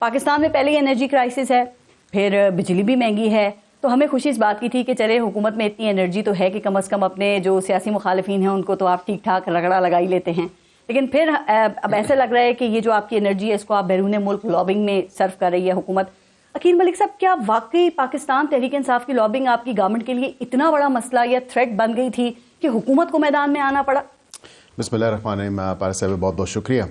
پاکستان میں پہلے ہی energy crisis ہے، پھر بجلی بھی مہنگی ہے، تو ہمیں خوشی اس بات کی تھی کہ چلے حکومت میں اتنی انرجی تو ہے کہ کم از کم اپنے جو سیاسی مخالفین ہیں ان کو تو آپ ٹھیک ٹھاک رگڑا لگا ہی لیتے ہیں، لیکن پھر اب ایسا لگ رہا ہے کہ یہ جو آپ کی انرجی ہے اس کو آپ بیرون ملک لابنگ میں صرف کر رہی ہے حکومت۔ عقیل ملک صاحب، کیا واقعی پاکستان تحریک انصاف کی لابنگ آپ کی گورنمنٹ کے لیے اتنا بڑا مسئلہ یا تھریٹ بن گئی تھی کہ حکومت کو میدان میں آنا پڑا؟ بسم اللہ الرحمن الرحیم۔ پارس صاحب بہت بہت شکریہ۔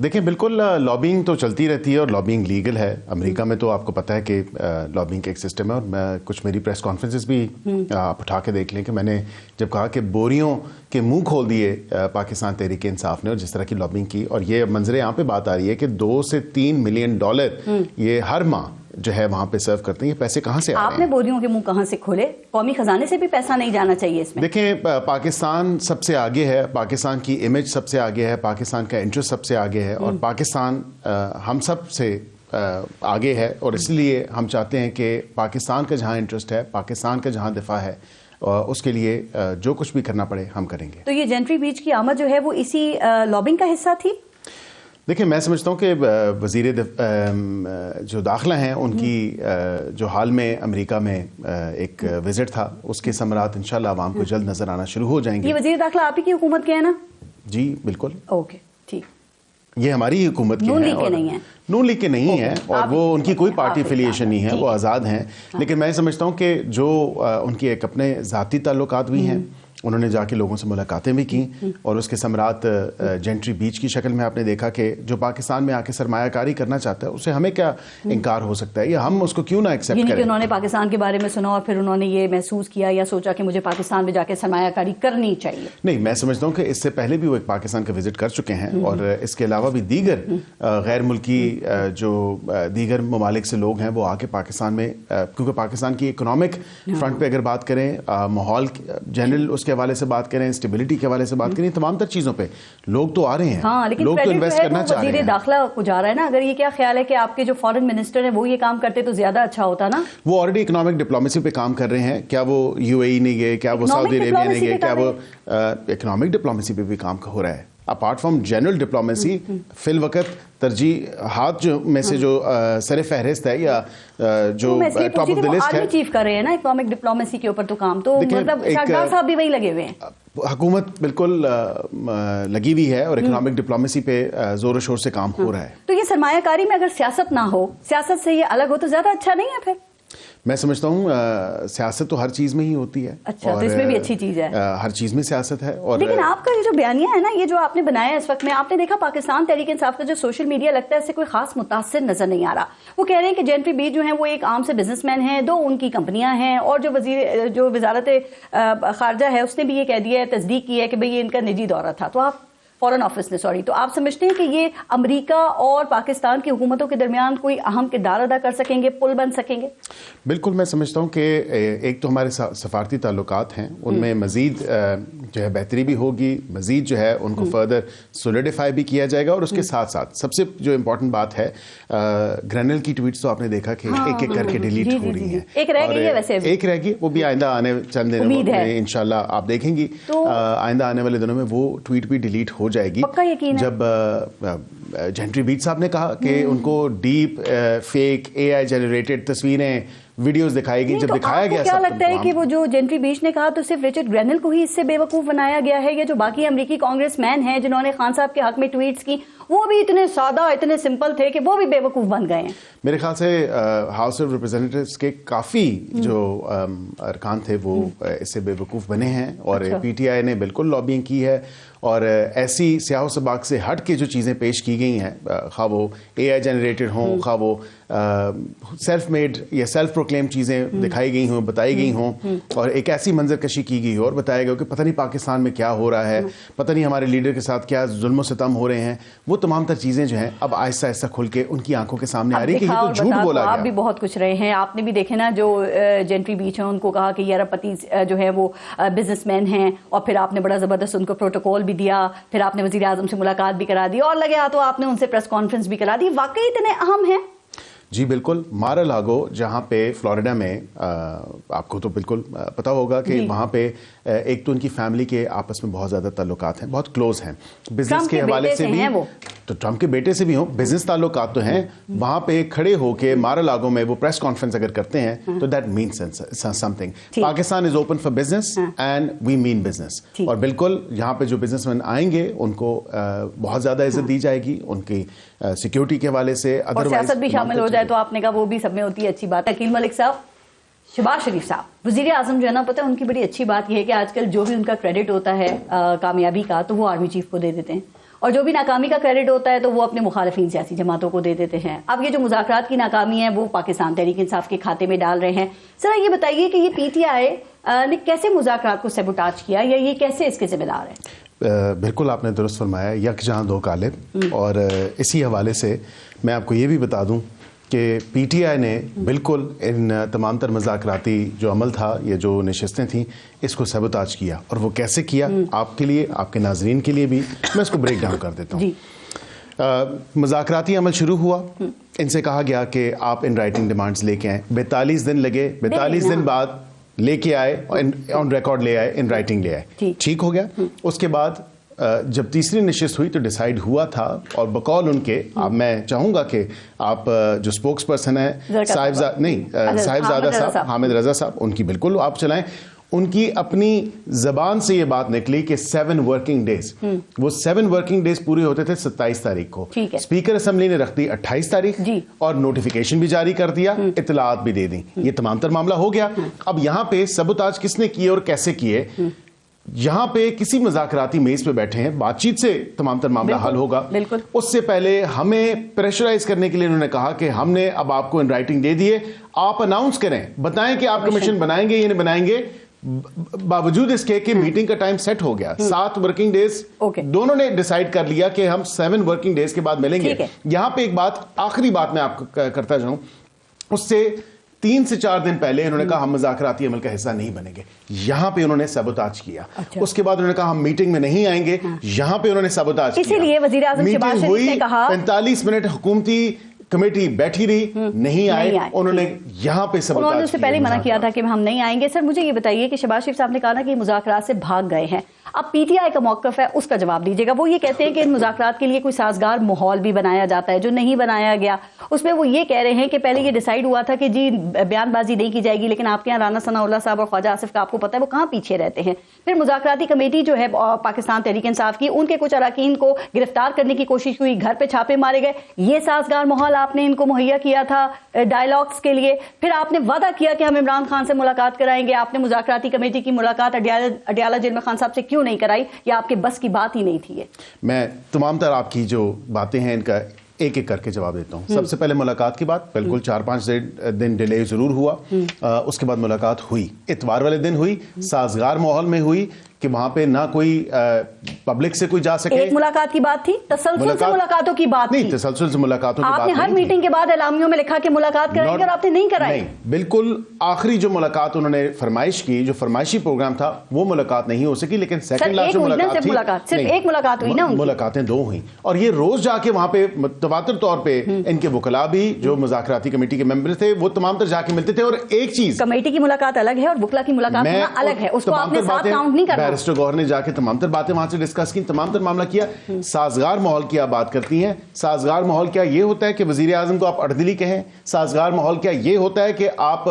دیکھیں بالکل لابنگ تو چلتی رہتی ہے اور لابنگ لیگل ہے۔ امریکہ میں تو آپ کو پتہ ہے کہ لابنگ کا ایک سسٹم ہے، اور میں کچھ میری پریس کانفرنسز بھی آپ اٹھا کے دیکھ لیں کہ میں نے جب کہا کہ بوریوں کے منہ کھول دیے پاکستان تحریک انصاف نے، اور جس طرح کی لابنگ کی، اور یہ منظر یہاں پہ بات آ رہی ہے کہ $2 سے $3 ملین یہ ہر ماہ جو ہے وہاں پہ سرو کرتے ہیں۔ یہ پیسے کہاں سے آ رہے ہیں؟ آپ نے بوریوں کے منہ کہاں سے کھولے؟ قومی خزانے سے بھی پیسہ نہیں جانا چاہیے اس میں؟ دیکھیں پاکستان سب سے آگے ہے، پاکستان کی امیج سب سے آگے ہے، پاکستان کا انٹرسٹ سب سے آگے ہے، اور پاکستان ہم سب سے آگے ہے، اور اس لیے ہم چاہتے ہیں کہ پاکستان کا جہاں انٹرسٹ ہے، پاکستان کا جہاں دفاع ہے، اس کے لیے جو کچھ بھی کرنا پڑے ہم کریں گے۔ تو یہ جینٹری بیچ کی آمد جو ہے وہ اسی لابنگ کا حصہ تھی؟ دیکھیں میں سمجھتا ہوں کہ وزیر جو داخلہ ہیں ان کی جو حال میں امریکہ میں ایک وزٹ تھا، اس کے ثمرات انشاءاللہ عوام کو جلد نظر آنا شروع ہو جائیں گے۔ یہ وزیر داخلہ آپ ہی کی حکومت کے ہیں نا؟ جی بالکل، اوکے ٹھیک۔ یہ ہماری حکومت کے ہیں، نون لیگ کے نہیں ہیں، نون لیگ کے نہیں ہیں، اور وہ ان کی کوئی پارٹی افیلیشن نہیں ہے، وہ آزاد ہیں، لیکن میں سمجھتا ہوں کہ جو ان کے ایک اپنے ذاتی تعلقات بھی ہیں، انہوں نے جا کے لوگوں سے ملاقاتیں بھی کی، اور اس کے ثمرات جینٹری بیچ کی شکل میں آپ نے دیکھا کہ جو پاکستان میں آ کے سرمایہ کاری کرنا چاہتا ہے اسے ہمیں کیا انکار ہو سکتا ہے، یا ہم اس کو کیوں نہ ایکسیپٹ کریں؟ کہ انہوں نے پاکستان کے بارے میں سنا اور پھر انہوں نے یہ محسوس کیا یا سوچا کہ مجھے پاکستان میں جا کے سرمایہ کاری کرنی چاہیے؟ نہیں، میں سمجھتا ہوں کہ اس سے پہلے بھی وہ ایک پاکستان کا وزٹ کر چکے ہیں، اور اس کے علاوہ بھی دیگر غیر ملکی جو دیگر ممالک سے لوگ ہیں وہ آ کے پاکستان میں، کیونکہ پاکستان کی اکنامک فرنٹ پہ اگر بات کریں، ماحول جنرل اس کے حوالے سے بات کریں، اسٹیبلٹی کے حوالے سے بات کریں، تمام تر چیزوں پہ لوگ تو آ رہے ہیں، ہاں، لیکن لوگ تو انویسٹ کرنا چاہ رہے ہیں۔ وزیر داخلہ کو جا رہا ہے نا، اگر یہ کیا خیال ہے کہ آپ کے جو فارن منسٹر ہیں وہ یہ کام کرتے تو زیادہ اچھا ہوتا نا؟ وہ آلریڈی اکنامک ڈپلومیسی پہ کام کر رہے ہیں، کیا وہ UAE نہیں گئے، کیا وہ سعودی عربیہ نہیں گئے، کیا وہ اکنامک ڈپلومیسی پہ بھی کام ہو رہا ہے؟ اپارٹ فرام جنرل ڈپلومیسی فی الوقت ترجیحات میں سے جو سر فہرست ہے یا جو ٹاپ آف دی لسٹ ہے، چیف کر رہے ہیں نا اکنامک ڈپلومیسی کے اوپر تو کام، تو مطلب شاہدار صاحب بھی وہی لگے ہوئے ہیں۔ حکومت بالکل لگی ہوئی ہے اور اکنامک ڈپلومیسی پہ زور و شور سے کام ہو رہا ہے۔ تو یہ سرمایہ کاری میں اگر سیاست نہ ہو، سیاست سے یہ الگ ہو تو زیادہ اچھا نہیں ہے پھر؟ میں سمجھتا ہوں سیاست تو ہر چیز میں ہی ہوتی ہے، اچھا، تو اس میں بھی اچھی چیز ہے، ہر چیز میں سیاست ہے۔ اور لیکن آپ کا یہ جو بیانیہ ہے نا، یہ جو آپ نے بنایا ہے اس وقت میں، آپ نے دیکھا پاکستان تحریک انصاف کا جو سوشل میڈیا لگتا ہے اس سے کوئی خاص متاثر نظر نہیں آ رہا۔ وہ کہہ رہے ہیں کہ جینٹری بیچ جو ہیں وہ ایک عام سے بزنس مین ہیں، 2 ان کی کمپنیاں ہیں، اور جو وزارت خارجہ ہے اس نے بھی یہ کہہ دیا ہے، تصدیق کی ہے کہ بھئی یہ ان کا نجی دورہ تھا، تو آپ فارن آفس نے تو آپ سمجھتے ہیں کہ یہ امریکہ اور پاکستان کی حکومتوں کے درمیان کوئی اہم کردار ادا کر سکیں گے، پل بن سکیں گے؟ بالکل، میں سمجھتا ہوں کہ ایک تو ہمارے سفارتی تعلقات ہیں، ان میں مزید جو ہے بہتری بھی ہوگی، مزید جو ہے ان کو فردر سولیڈیفائی بھی کیا جائے گا، اور اس کے ساتھ ساتھ سب سے جو امپورٹنٹ بات ہے، گرینل کی ٹویٹس تو آپ نے دیکھا کہ ایک ایک کر کے ڈیلیٹ ہو رہی ہیں، ایک رہ گئی ہے، ویسے ایک رہ گئی، وہ بھی آئندہ آنے چند دنوں میں انشاءاللہ آپ دیکھیں گی، آئندہ آنے والے دنوں میں وہ ٹویٹ بھی ڈیلیٹ ہو جائے گی۔ پکا یقین ہے؟ جب جینٹری بیچ صاحب نے کہا کہ ان کو ڈیپ فیک AI جنریٹڈ تصویریں، ویڈیوز دکھائی گئی، جب دکھایا گیا، کیا لگتا ہے کہ وہ جو جینٹری بیچ نے کہا تو صرف رچرڈ گرینل کو ہی اس سے بے وقوف بنایا گیا ہے، یا جو باقی امریکی کانگریس مین ہیں جنہوں نے خان صاحب کے حق میں ٹویٹس کی وہ بھی اتنے سادہ، اتنے سمپل تھے کہ وہ بھی بے وقوف بن گئے ہیں؟ میرے خیال سے ہاؤس آف ریپرزینٹیوز کے کافی جو ارکان تھے وہ اس سے بے وقوف بنے ہیں، اور PTI نے بالکل لابینگ کی ہے، اور ایسی سیاہ و سباق سے ہٹ کے جو چیزیں پیش کی گئی ہیں، خواہ وہ AI جنریٹڈ ہوں، خواہ وہ سیلف میڈ یا سیلف پروکلیم چیزیں دکھائی گئی ہوں، بتائی گئی ہوں، اور ایک ایسی منظر کشی کی گئی ہو اور بتایا گیا کہ پتہ نہیں پاکستان میں کیا ہو رہا ہے، پتہ نہیں ہمارے لیڈر کے ساتھ کیا ظلم و ستم ہو رہے ہیں، وہ تمام تر چیزیں جو ہیں اب آہستہ آہستہ کھل کے ان کی آنکھوں کے سامنے آ رہی ہے کہ یہ تو جھوٹ بولا گیا۔ آپ بھی بہت کچھ رہے ہیں، آپ نے بھی دیکھے نا جو جینٹری بیچ ہیں ان کو کہا کہ یہ پتی جو ہے وہ بزنس مین ہیں، اور پھر آپ نے بڑا زبردست ان کو پروٹوکول بھی دیا، پھر آپ نے وزیر اعظم سے ملاقات بھی کرا دی، اور لگے تو آپ نے ان سے پریس کانفرنس بھی کرا دی۔ واقعی اتنے اہم ہیں؟ جی بالکل. مار اے لاگو جہاں پہ فلوریڈا میں آپ کو تو بالکل پتا ہوگا کہ وہاں پہ ایک تو ان کی فیملی کے آپس میں بہت زیادہ تعلقات ہیں, بہت کلوز ہیں بزنس کے حوالے سے بھی, تو ٹرمپ کے بیٹے سے بھی ہوں, بزنس تعلقات تو ہیں. وہاں پہ کھڑے ہو کے مار اے لاگو میں وہ پریس کانفرنس اگر کرتے ہیں تو that means something. Pakistan is open for business and we mean business. اور بالکل یہاں پہ جو بزنس مین آئیں گے ان کو بہت زیادہ عزت دی جائے گی, ان کی سیکیورٹی کے حوالے سے. اور سیاست بھی شامل ہو جائے تو آپ نے کہا وہ بھی سب میں ہوتی ہے, اچھی بات ہے. عقیل ملک صاحب, شہباز شریف صاحب وزیر اعظم جو ہے نا, پتہ ہے ان کی بڑی اچھی بات یہ ہے کہ آج کل جو بھی ان کا کریڈٹ ہوتا ہے کامیابی کا تو وہ آرمی چیف کو دے دیتے ہیں, اور جو بھی ناکامی کا کریڈٹ ہوتا ہے تو وہ اپنے مخالفین سیاسی جماعتوں کو دے دیتے ہیں. اب یہ جو مذاکرات کی ناکامی ہے وہ پاکستان تحریک انصاف کے کھاتے میں ڈال رہے ہیں. ذرا یہ بتائیے کہ یہ پی ٹی آئی نے کیسے مذاکرات کو سیبوٹاج کیا, یا یہ کیسے اس کے ذمہ دار ہے؟ بالکل آپ نے درست فرمایا, یک جہاں دو کالے. اور اسی حوالے سے میں آپ کو یہ بھی بتا دوں کہ پی ٹی آئی نے بالکل ان تمام تر مذاکراتی جو عمل تھا, یہ جو نشستیں تھیں, اس کو سیبوتاج کیا. اور وہ کیسے کیا, آپ کے لیے, آپ کے ناظرین کے لیے بھی میں اس کو بریک ڈاؤن کر دیتا ہوں. مذاکراتی عمل شروع ہوا, ان سے کہا گیا کہ آپ ان رائٹنگ ڈیمانڈز لے کے آئیں. 42 دن لگے, 42 دن بعد لے کے آئے, آن ریکارڈ لے آئے, ان رائٹنگ لے آئے. ٹھیک ہو گیا. اس کے بعد جب تیسری نشست ہوئی تو ڈیسائیڈ ہوا تھا, اور بقول ان کے, اب میں چاہوں گا کہ آپ جو اسپوکس پرسن ہیں صاحبزادہ صاحب, حامد رضا صاحب, ان کی بالکل آپ چلائیں. ان کی اپنی زبان سے یہ بات نکلی کہ 7 ورکنگ ڈیز, وہ 7 ورکنگ ڈیز پورے ہوتے تھے 27 تاریخ کو. اسپیکر اسمبلی نے رکھ دی 28 تاریخ, اور نوٹیفیکیشن بھی جاری کر دیا, اطلاعات بھی دے دی. یہ تمام تر معاملہ ہو گیا. اب یہاں پہ سبوتاج کس نے کیے اور کیسے کیے؟ یہاں پہ کسی مذاکراتی میز پہ بیٹھے ہیں, بات چیت سے تمام تر معاملہ حل ہوگا. اس سے پہلے ہمیں پریشرائز کرنے کے لیے انہوں نے کہا کہ ہم نے اب آپ کو ان رائٹنگ دے دیے, آپ اناؤنس کریں, بتائیں کہ آپ کمیشن بنائیں گے یا نہیں بنائیں گے. باوجود اس کے کہ میٹنگ کا ٹائم سیٹ ہو گیا, 7 ورکنگ ڈیز دونوں نے ڈیسائیڈ کر لیا کہ ہم 7 ورکنگ ڈیز کے بعد ملیں گے. یہاں پہ ایک بات, آخری بات میں آپ کو کرتا جاؤں, اس سے 3 سے 4 دن پہلے انہوں نے کہا ہم مذاکراتی عمل کا حصہ نہیں بنیں گے. یہاں پہ انہوں نے سیبوتاج کیا. اس کے بعد انہوں نے کہا ہم میٹنگ میں نہیں آئیں گے. یہاں پہ انہوں نے سیبوتاج کیا. اسی لیے وزیر اعظم شہباز شریف نے کہا 45 منٹ حکومتی کمیٹی بیٹھی رہی, نہیں آئے. انہوں نے یہاں پہ سبوتاج کیا. انہوں نے اس سے پہلے منع کیا تھا کہ ہم نہیں آئیں گے. سر مجھے یہ بتائیے کہ شہباز شریف صاحب نے کہا نا کہ مذاکرات سے بھاگ گئے ہیں, اب پی ٹی آئی کا موقف ہے اس کا جواب دیجیے گا. وہ یہ کہتے ہیں کہ ان مذاکرات کے لیے کوئی سازگار ماحول بھی بنایا جاتا ہے جو نہیں بنایا گیا. اس میں وہ یہ کہہ رہے ہیں کہ پہلے یہ ڈیسائیڈ ہوا تھا کہ جی بیان بازی نہیں کی جائے گی, لیکن آپ کے یہاں رانا ثناء اللہ صاحب اور خواجہ آصف کا آپ کو پتا ہے وہ کہاں پیچھے رہتے ہیں. پھر مذاکراتی کمیٹی جو ہے پاکستان تحریک انصاف کی, ان کے کچھ اراکین کو گرفتار کرنے کی کوشش ہوئی, گھر پہ چھاپے مارے گئے. یہ سازگار ماحول آپ نے ان کو مہیا کیا تھا ڈائیلاگس کے لیے. پھر آپ نے وعدہ کیا کہ ہم عمران خان سے ملاقات کرائیں گے. آپ نے مذاکراتی کمیٹی کی ملاقات اڈیالہ جرم خان صاحب سے کیوں نہیں کرائی؟ یا آپ کے بس کی بات ہی نہیں تھی؟ میں تمام تر آپ کی جو باتیں ہیں ان کا ایک ایک کر کے جواب دیتا ہوں. سب سے پہلے ملاقات کی بات, بالکل 4-5 دن ڈیلے ضرور ہوا. اس کے بعد ملاقات ہوئی, اتوار والے دن ہوئی, سازگار ماحول میں ہوئی کہ وہاں پہ نہ کوئی پبلک سے کوئی جا سکے. ایک ملاقات کی بات تھی, تسلسل سے ملاقاتوں کی بات نہیں, تسلسل سے ملاقاتوں کی بات نہیں. آپ نے ہر میٹنگ کے بعد اعلامیوں میں لکھا کہ ملاقات کریں گے اور آپ نے نہیں کرائی. نہیں, بالکل آخری جو ملاقات انہوں نے فرمائش کی, جو فرمائشی پروگرام تھا, وہ ملاقات نہیں ہو سکی. لیکن سیکنڈ لاسٹ ملاقات تھی, صرف ایک ملاقات ہوئی نا, ملاقاتیں 2 ہوئیں. اور یہ روز جا کے وہاں پہ متواتر طور پہ ان کے وکلاء بھی جو مذاکراتی کمیٹی کے ممبر تھے وہ تمام تر جا کے ملتے تھے. اور ایک چیز, کمیٹی کی ملاقات الگ ہے اور وکلا کی ملاقات الگ ہے, اس کو آپ نے ساتھ کاؤنٹ نہیں کرنا. بیرسٹر گوہر نے جا کے تمام تر باتیں وہاں سے ڈسکس کی, تمام تر معاملہ کیا. سازگار ماحول کی آپ بات کرتی ہیں, سازگار ماحول کیا یہ ہوتا ہے کہ وزیر اعظم کو آپ اڑدلی کہیں؟ سازگار ماحول کیا یہ ہوتا ہے کہ آپ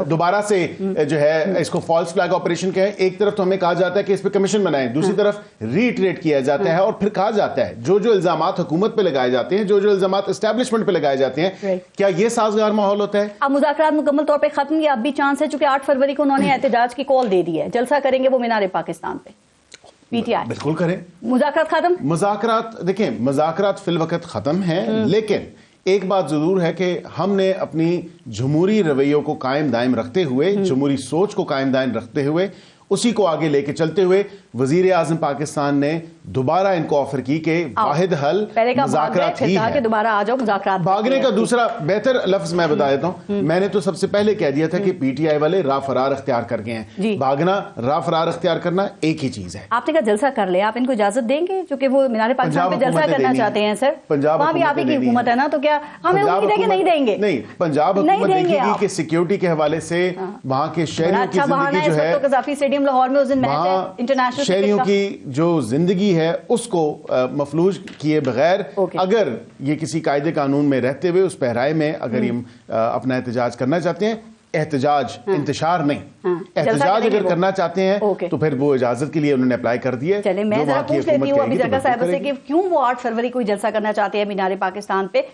دوبارہ سے جو ہے اس کو فالس فلیگ آپریشن کہیں؟ ایک طرف تو ہمیں کہا جاتا ہے کہ اس پہ کمیشن بنائیں, دوسری طرف ریٹریٹ کیا جاتا ہے اور پھر کہا جاتا ہے جو الزامات حکومت پہ لگائے جاتے ہیں, جو الزامات اسٹیبلشمنٹ پہ لگائے جاتے ہیں, کیا یہ سازگار ماحول ہوتا ہے؟ اب مذاکرات مکمل طور پہ ختم یا اب بھی چانس ہے؟ چونکہ 8 فروری کو انہوں نے احتجاج کی کال دے دی ہے, جلسہ کریں گے وہ مینار پاکستان پہ. پی ٹی آئی بالکل کریں. مذاکرات ختم, مذاکرات دیکھیں, مذاکرات فی الوقت ختم ہیں, لیکن ایک بات ضرور ہے کہ ہم نے اپنی جمہوری رویوں کو قائم دائم رکھتے ہوئے, جمہوری سوچ کو قائم دائم رکھتے ہوئے, اسی کو آگے لے کے چلتے ہوئے وزیر اعظم پاکستان نے دوبارہ ان کو آفر کی کہ واحد حل پہلے کا مذاکرات ہی ہے. کہ دوبارہ آ جاؤ مذاکرات. بھاگنے کا دوسرا بہتر لفظ میں بتا دیتا ہوں. میں نے تو سب سے پہلے کہہ دیا تھا کہ پی ٹی آئی والے راہ فرار اختیار کر گئے ہیں. بھاگنا، راہ فرار اختیار کرنا ایک ہی چیز ہے. آپ نے کہا جلسہ کر لے، آپ ان کو اجازت دیں گے چونکہ وہ مینار پاکستان پہ جلسہ کرنا چاہتے ہیں؟ سر وہاں بھی آپ ہی کی حکومت ہے نا، تو کیا ہمیں امید ہے کہ نہیں دیں گے؟ نہیں، پنجاب حکومت دیکھے گی کہ سیکیورٹی کے حوالے سے وہاں کے شہریوں کی زندگی جو ہے، قذافی اسٹیڈیم لاہور میں اس دن میچ ہے انٹرنیشنل، شہریوں کی جو زندگی ہے اس کو مفلوج کیے بغیر اگر یہ کسی قاعدے قانون میں رہتے ہوئے اس پہرائے میں اگر یہ اپنا احتجاج کرنا چاہتے ہیں، احتجاج انتشار نہیں، احتجاج اگر کرنا چاہتے ہیں تو پھر وہ اجازت کے لیے انہوں نے اپلائی کر دی ہے. چلے میں ذرا پوچھ لیتی ہوں ابھی زرگا صاحب سے کہ کیوں وہ 8 فروری کو جلسہ کرنا چاہتے ہیں مینار پاکستان پہ؟